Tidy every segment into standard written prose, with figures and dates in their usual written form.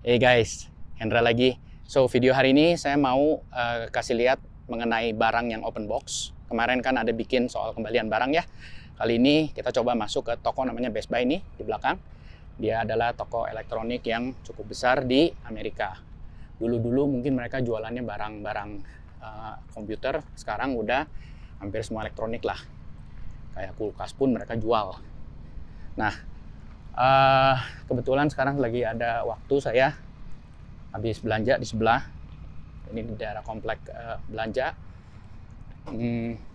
Hey guys, Hendra lagi. So video hari ini saya mau kasih lihat mengenai barang yang open box. Kemarin kan ada bikin soal kembalian barang ya. Kali ini kita coba masuk ke toko namanya Best Buy nih di belakang. Dia adalah toko elektronik yang cukup besar di Amerika. Dulu-dulu mungkin mereka jualannya barang-barang komputer, sekarang udah hampir semua elektronik lah. Kayak kulkas pun mereka jual. Nah, kebetulan sekarang lagi ada waktu, saya habis belanja di sebelah. Ini di daerah komplek belanja.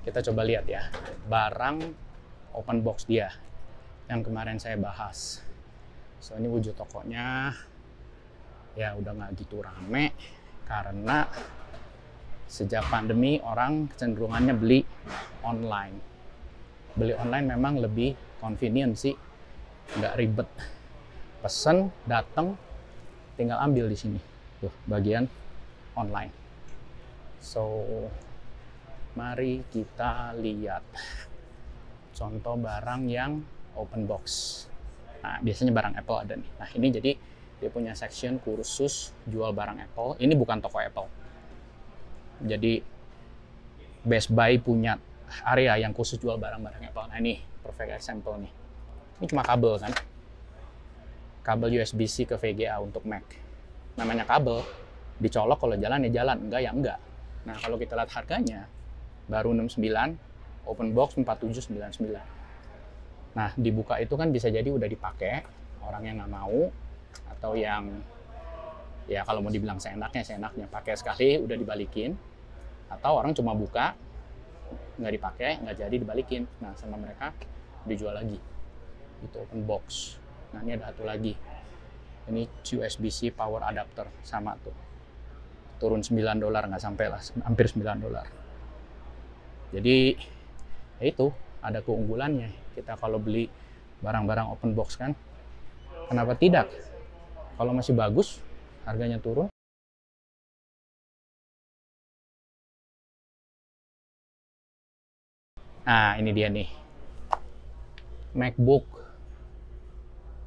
Kita coba lihat ya, barang open box dia yang kemarin saya bahas. So ini wujud tokonya. Ya udah nggak gitu rame karena sejak pandemi orang kecenderungannya beli online. Beli online memang lebih convenient sih, nggak ribet. Pesen, datang, tinggal ambil di sini. Tuh, bagian online. So, mari kita lihat contoh barang yang open box. Nah, biasanya barang Apple ada nih. Nah, ini jadi dia punya section khusus jual barang Apple. Ini bukan toko Apple. Jadi, Best Buy punya area yang khusus jual barang-barang Apple. Nah, ini perfect example nih. Ini cuma kabel kan. Kabel USB-C ke VGA untuk Mac. Namanya kabel, dicolok kalau jalan ya jalan, enggak ya enggak. Nah, kalau kita lihat harganya, baru 69, open box 4799. Nah, dibuka itu kan bisa jadi udah dipakai, orang yang nggak mau, atau yang, ya kalau mau dibilang seenaknya, pakai sekali udah dibalikin, atau orang cuma buka, nggak dipakai, nggak jadi dibalikin. Nah, sama mereka dijual lagi. Itu open box. Nah, ini ada satu lagi. Ini USB-C power adapter, sama tuh. Turun $9, nggak sampai lah, hampir $9. Jadi, ya itu, ada keunggulannya. Kita kalau beli barang-barang open box kan, kenapa tidak? Kalau masih bagus, harganya turun. Nah, ini dia nih. MacBook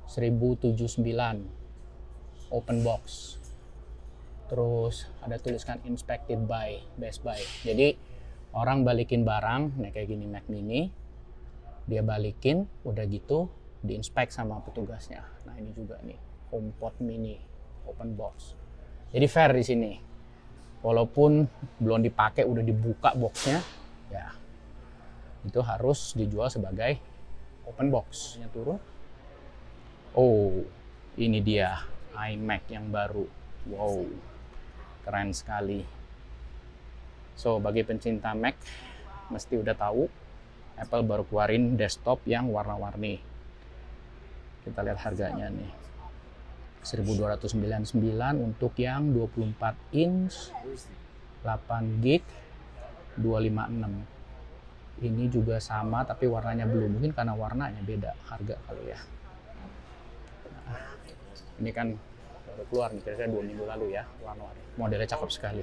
1079 open box. Terus ada tuliskan inspected by Best Buy. Jadi orang balikin barang, nah kayak gini Mac mini, dia balikin, udah gitu diinspek sama petugasnya. Nah, ini juga nih HomePod mini open box. Jadi fair di sini. Walaupun belum dipakai, udah dibuka boxnya, ya itu harus dijual sebagai open box. Nya turun. Oh, ini dia iMac yang baru. Wow, keren sekali. So, bagi pencinta Mac, mesti udah tahu Apple baru keluarin desktop yang warna-warni. Kita lihat harganya nih. 1299 untuk yang 24 inch, 8 GB, 256. Ini juga sama tapi warnanya belum. Mungkin karena warnanya beda harga kali ya. Nah, ini kan baru keluar nih, kira-kira 2 minggu lalu ya, warna-warni. Modelnya cakep sekali.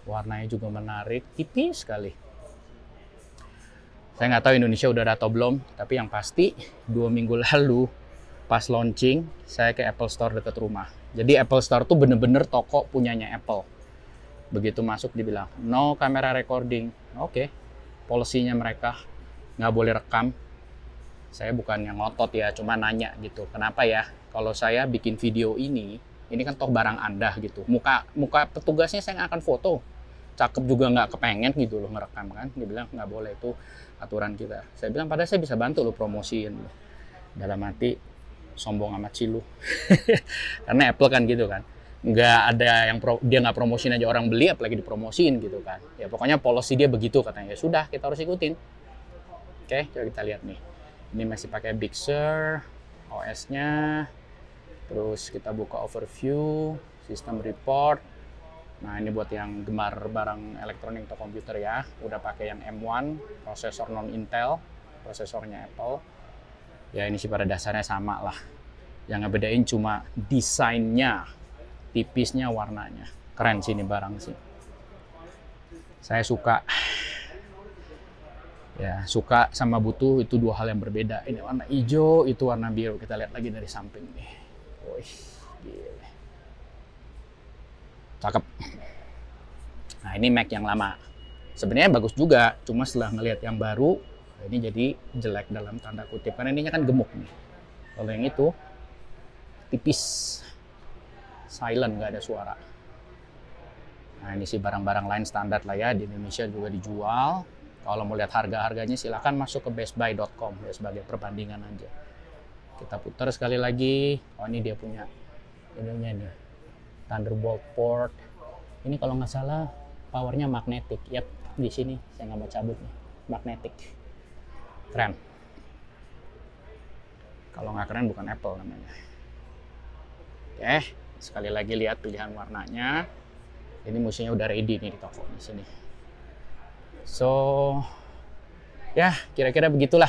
Warnanya juga menarik, tipis sekali. Saya nggak tahu Indonesia udah ada atau belum, tapi yang pasti 2 minggu lalu pas launching, saya ke Apple Store dekat rumah. Jadi Apple Store tuh bener-bener toko punyanya Apple. Begitu masuk dibilang, no camera recording. Oke. Polisinya mereka nggak boleh rekam. Saya bukan yang ngotot ya, cuma nanya gitu. Kenapa ya? Kalau saya bikin video ini kan toh barang Anda gitu. Muka petugasnya saya nggak akan foto. Cakep juga nggak kepengen gitu loh ngerekam kan. Dia bilang nggak boleh, itu aturan kita. Saya bilang padahal saya bisa bantu lo promosiin. Dalam hati sombong amat sih lu. Karena Apple kan gitu kan. Nggak ada yang dia nggak promosiin aja orang beli, apalagi dipromosiin gitu kan. Ya pokoknya policy dia begitu katanya. Ya sudah, kita harus ikutin. Oke, coba kita lihat nih. Ini masih pakai Big Sur, OS-nya. Terus kita buka overview, system report. Nah, ini buat yang gemar barang elektronik atau komputer ya. Udah pakai yang M1, prosesor non Intel, prosesornya Apple. Ya ini sih pada dasarnya sama lah. Yang ngebedain cuma desainnya, tipisnya, warnanya. Keren sih ini barang sih. Saya suka. Ya, suka sama butuh itu dua hal yang berbeda. Ini warna hijau, itu warna biru. Kita lihat lagi dari samping nih. Wih, gila. Cakep. Nah, ini Mac yang lama. Sebenarnya bagus juga, cuma setelah ngelihat yang baru, ini jadi jelek dalam tanda kutip. Karena ininya kan gemuk nih. Kalau yang itu, tipis. Silent, nggak ada suara. Nah, ini sih barang-barang lain standar lah ya. Di Indonesia juga dijual. Kalau mau lihat harga-harganya silahkan masuk ke bestbuy.com ya, sebagai perbandingan aja. Kita putar sekali lagi. Oh, ini dia punya ininya nih. Thunderbolt port. Ini kalau nggak salah powernya magnetic. Yap, di sini saya nggak mau cabut nih. Magnetic. Keren. Kalau nggak keren bukan Apple namanya. Oke, sekali lagi lihat pilihan warnanya. Ini musiknya udah ready nih di toko di sini. So, ya kira-kira begitulah.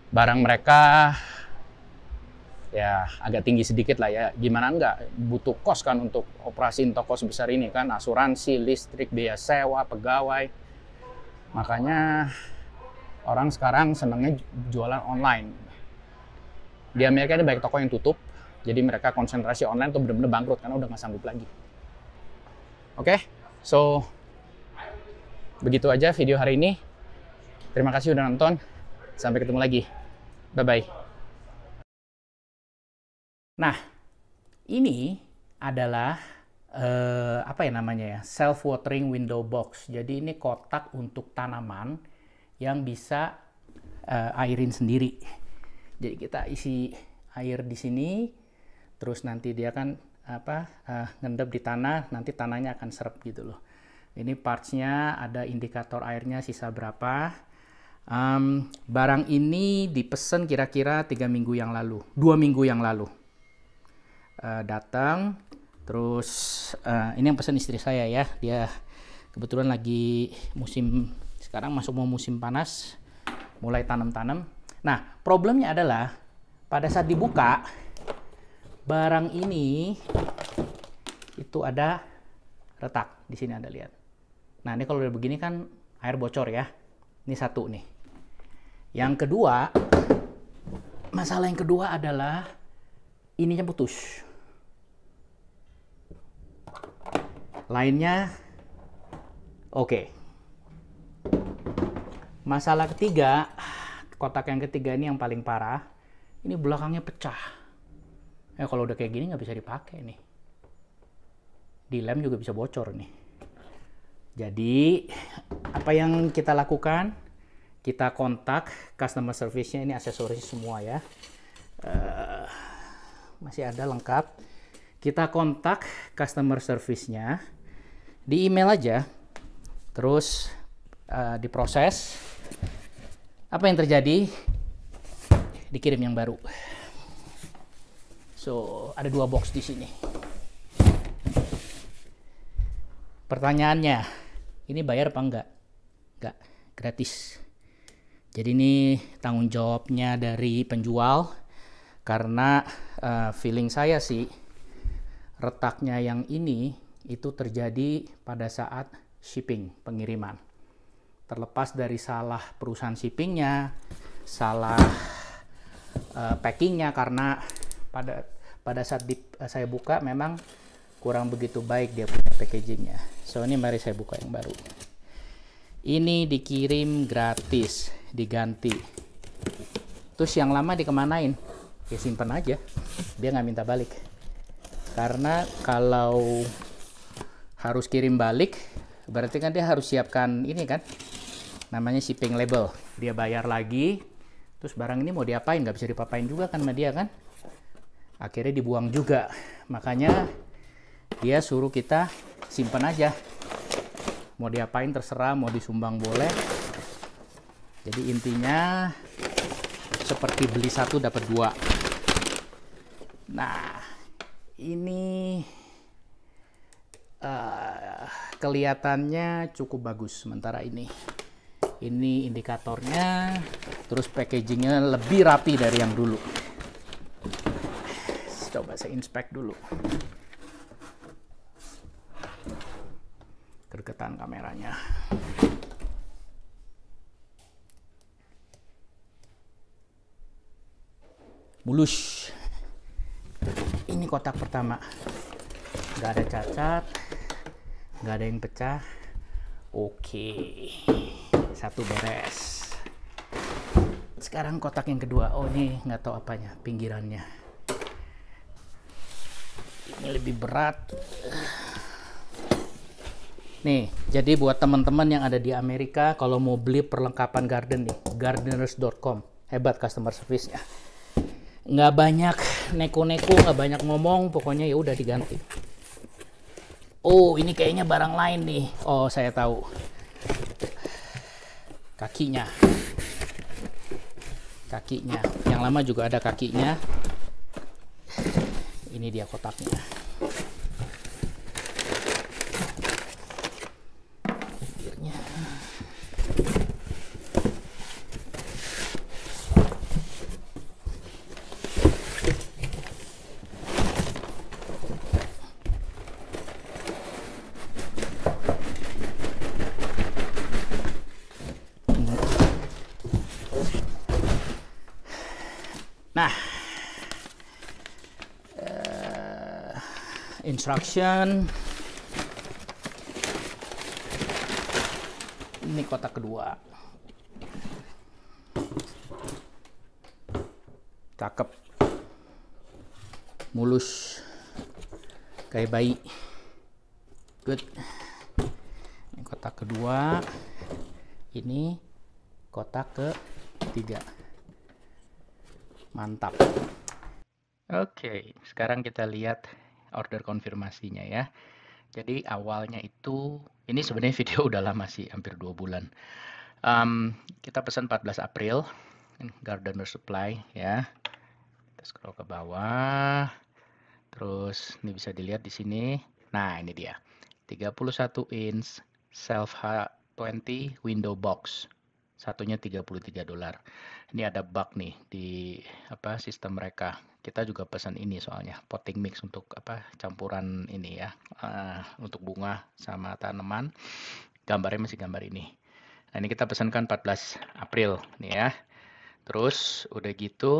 Barang mereka ya agak tinggi sedikit lah ya. Gimana nggak butuh kos kan untuk operasiin toko sebesar ini kan, asuransi, listrik, biaya sewa, pegawai. Makanya orang sekarang senangnya jualan online. Di Amerika ini banyak toko yang tutup, jadi mereka konsentrasi online tuh bener-bener bangkrut karena udah nggak sanggup lagi. Oke, so begitu aja video hari ini. Terima kasih udah nonton. Sampai ketemu lagi. Bye-bye. Nah, ini adalah apa ya namanya ya, self-watering window box. Jadi ini kotak untuk tanaman yang bisa airin sendiri. Jadi kita isi air di sini, terus nanti dia kan ngendap di tanah, nanti tanahnya akan serap gitu loh. Ini partsnya ada indikator airnya sisa berapa. Barang ini dipesan kira-kira 3 minggu yang lalu, 2 minggu yang lalu. Datang, terus ini yang pesan istri saya ya, dia kebetulan lagi sekarang masuk mau musim panas, mulai tanam-tanam. Nah, problemnya adalah pada saat dibuka barang ini itu ada retak di sini, Anda lihat. Nah, ini kalau udah begini kan air bocor ya. Ini satu nih. Yang kedua, masalah yang kedua adalah ininya putus. Lainnya oke. Masalah ketiga, kotak yang ketiga ini yang paling parah. Ini belakangnya pecah. Kalau udah kayak gini nggak bisa dipakai nih. Dilem juga bisa bocor nih. Jadi apa yang kita lakukan? Kita kontak customer service-nya, ini aksesoris semua ya. Masih ada lengkap. Kita kontak customer service-nya. Di email aja. Terus diproses. Apa yang terjadi? Dikirim yang baru. So, ada 2 box di sini. Pertanyaannya, ini bayar apa enggak? Enggak, gratis. Jadi ini tanggung jawabnya dari penjual, karena feeling saya sih retaknya yang ini itu terjadi pada saat shipping, pengiriman. Terlepas dari salah perusahaan shippingnya, salah packingnya, karena pada saat saya buka memang kurang begitu baik dia punya packagingnya. So ini mari saya buka yang baru. Ini dikirim gratis, diganti. Terus yang lama dikemanain? Ya simpen aja, dia nggak minta balik. Karena kalau harus kirim balik, berarti kan dia harus siapkan ini kan, namanya shipping label. Dia bayar lagi, terus barang ini mau diapain? Nggak bisa dipapain juga kan sama dia kan? Akhirnya dibuang juga. Makanya dia suruh kita simpen aja. Mau diapain terserah, mau disumbang boleh. Jadi intinya seperti beli 1 dapat 2. Nah, ini kelihatannya cukup bagus sementara ini. Ini indikatornya, terus packagingnya lebih rapi dari yang dulu. Coba saya inspect dulu. Kedekatan kameranya. mulus. Ini kotak pertama, nggak ada cacat, nggak ada yang pecah. Oke, satu beres. Sekarang kotak yang kedua. Oh, ini nggak tahu apanya, pinggirannya. Ini lebih berat. Nih, jadi buat teman-teman yang ada di Amerika, kalau mau beli perlengkapan garden nih, gardeners.com, hebat customer service-nya. Nggak banyak neko-neko, nggak banyak ngomong, pokoknya ya udah diganti. Oh, ini kayaknya barang lain nih. Oh, saya tahu. Kakinya. Kakinya. Yang lama juga ada kakinya. Ini dia kotaknya. Nah, instruction. Ini kotak kedua. Cakep. Mulus. Kayak bayi. Good. Ini kotak kedua. Ini kotak ketiga. Mantap. Oke, sekarang kita lihat order konfirmasinya ya. Jadi awalnya itu, ini sebenarnya video udah lama sih, hampir 2 bulan. Kita pesan 14 April, Gardener Supply ya. Kita scroll ke bawah. Terus ini bisa dilihat di sini. Nah, ini dia. 31 inch self 20 window box. Satunya $33. Ini ada bug nih di sistem mereka. Kita juga pesan ini soalnya potting mix untuk campuran ini ya, untuk bunga sama tanaman. Gambarnya masih gambar ini. Nah, ini kita pesankan 14 April nih ya. Terus udah gitu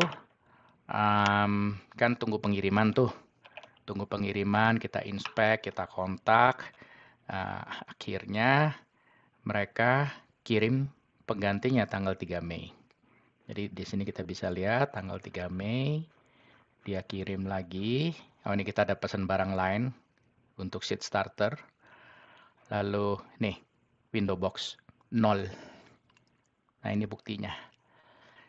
kan tunggu pengiriman tuh. Tunggu pengiriman, kita inspek, kita kontak. Akhirnya mereka kirim penggantinya tanggal 3 Mei. Jadi di sini kita bisa lihat tanggal 3 Mei dia kirim lagi. Oh, ini kita ada pesan barang lain untuk seed starter. Lalu nih window box 0. Nah, ini buktinya.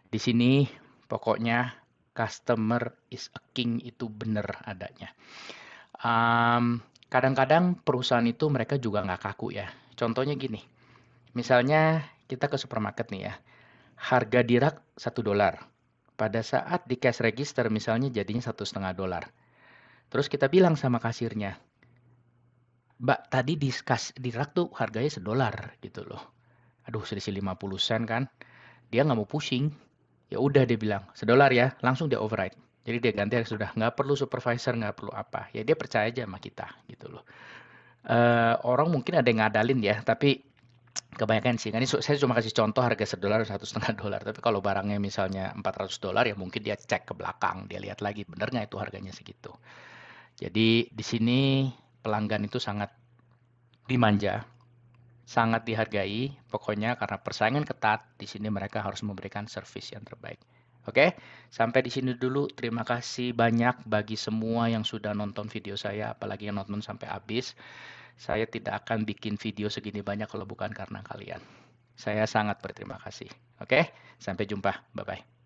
Di sini pokoknya customer is a king itu bener adanya. Kadang-kadang perusahaan itu mereka juga nggak kaku ya. Contohnya gini. Misalnya kita ke supermarket nih ya, harga di rak $1. Pada saat di cash register misalnya jadinya $1,5. Terus kita bilang sama kasirnya, Mbak tadi di rak tuh harganya $1 gitu loh. Aduh selisih 50 sen kan, dia nggak mau pusing. Ya udah dia bilang $1 ya, langsung dia override. Jadi dia ganti sudah, nggak perlu supervisor, nggak perlu apa. Ya dia percaya aja sama kita gitu loh. Orang mungkin ada yang ngadalin ya, tapi kebanyakan sih. Ini saya cuma kasih contoh harga $1 $1,5. Tapi kalau barangnya misalnya $400 ya mungkin dia cek ke belakang, dia lihat lagi bener nggak itu harganya segitu. Jadi di sini pelanggan itu sangat dimanja, sangat dihargai. Pokoknya karena persaingan ketat, di sini mereka harus memberikan servis yang terbaik. Oke, sampai di sini dulu. Terima kasih banyak bagi semua yang sudah nonton video saya, apalagi yang nonton sampai habis. Saya tidak akan bikin video segini banyak kalau bukan karena kalian. Saya sangat berterima kasih. Oke, sampai jumpa. Bye-bye.